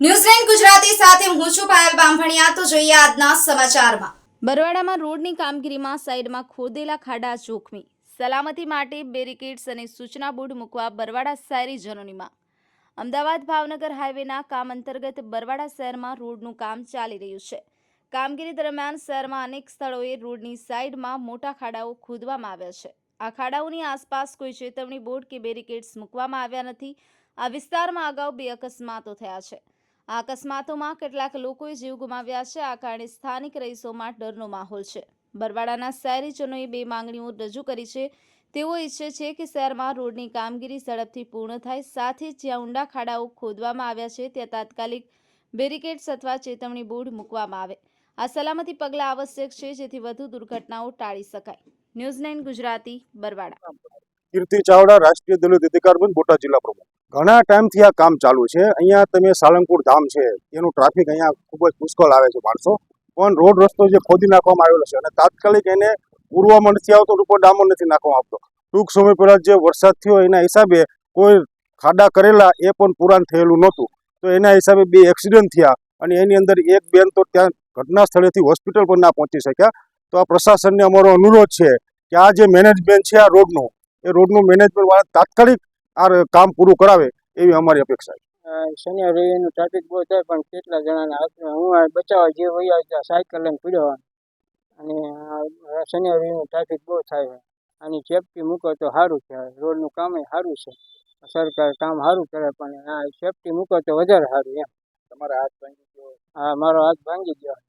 ન્યૂઝલેન્ડ ગુજરાતી સાથે હું છું પાયલ બામભણિયા। તો જોઈએ આજના સમાચારમાં। બરવાડામાં રોડની કામગીરીમાં સાઈડમાં ખોદેલા ખાડા જોખમી, સલામતી માટે બેરિકેડ્સ અને સૂચના બોર્ડ મૂકવા બરવાડા શહેરીજનોની માંગ। અમદાવાદ ભાવનગર હાઈવેના કામ અંતર્ગત બરવાડા શહેરમાં રોડનું કામ ચાલી રહ્યું છે। કામગીરી દરમિયાન શહેરમાં અનેક સ્થળોએ રોડની સાઈડમાં મોટા ખાડાઓ ખોદવામાં આવ્યા છે। આ ખાડાઓની આસપાસ કોઈ ચેતવણી બોર્ડ કે બેરિકેડ્સ મૂકવામાં આવ્યા નથી। આ વિસ્તારમાં અગાઉ 2 અકસ્માતો થયા છે। આ અકસ્માતોમાં કેટલાક લોકોએ જીવ ગુમાવ્યા છે। આ કારણે સ્થાનિક રહીશોમાં ડરનો માહોલ છે। બરવાડાના શહેરીજનોએ 2 માંગણીઓ રજૂ કરી છે। તેઓ ઈચ્છે છે કે શહેરમાં રોડની કામગીરી ઝડપથી પૂર્ણ થાય, સાથે જ જ્યાં ઊંડા ખાડાઓ ખોદવામાં આવ્યા છે ત્યાં તાત્કાલિક બેરિકેડ્સ અથવા ચેતવણી બોર્ડ મૂકવામાં આવે। આ સલામતી પગલાં આવશ્યક છે જેથી વધુ દુર્ઘટનાઓ ટાળી શકાય। ન્યૂઝલેન્ડ ગુજરાતી, બરવાડા। કીર્તિ ચાવડા, રાષ્ટ્રીય દલિત અધિકાર મંચ, બોટાદ જિલ્લા પ્રમુખ। ઘણા ટાઈમથી આ કામ ચાલુ છે। અહીંયા તમે સાળંગપુર ધામ છે એનું ટ્રાફિક અહીંયા ખૂબ જ પુષ્કળ આવે છે માણસો, પણ રોડ રસ્તો જે ખોદી નાખવામાં આવેલો છે અને તાત્કાલિક એને પૂરવામાં નથી આવતો, ઉપર ડામર નથી નાખવામાં આવતો। ટૂંક સમય પહેલાં જે વરસાદ થયો એના હિસાબે કોઈ ખાડા કરેલા એ પણ પુરાણ થયેલું નહોતું, તો એના હિસાબે 2 એક્સિડન્ટ થયા અને એની અંદર એક બેન તો ત્યાં ઘટના સ્થળેથી હોસ્પિટલ પર ના પહોંચી શક્યા। તો આ પ્રશાસનને અમારો અનુરોધ છે કે આ જે મેનેજમેન્ટ છે આ રોડનું, એ રોડનું મેનેજમેન્ટ તાત્કાલિક આ કામ પૂરું કરાવે એવી અમારી અપેક્ષા છે। શનિ રવિનું ટ્રાફિક બહુ થાય, પણ કેટલા જણાના હાથમાં હું આ બચાવવા જે વયા ત્યાં સાયકલ લઈને પીડ્યો અને શનિ રવિનું ટ્રાફિક બહુ થાય છે। આની સેફટી મૂકો તો સારું કહેવાય। રોડનું કામ સારું છે, સરકાર કામ સારું કરે, પણ આ સેફટી મૂકો તો વધારે સારું એમ। તમારા હાથ ભાંગી ગયો? હા, મારો હાથ ભાંગી ગયો।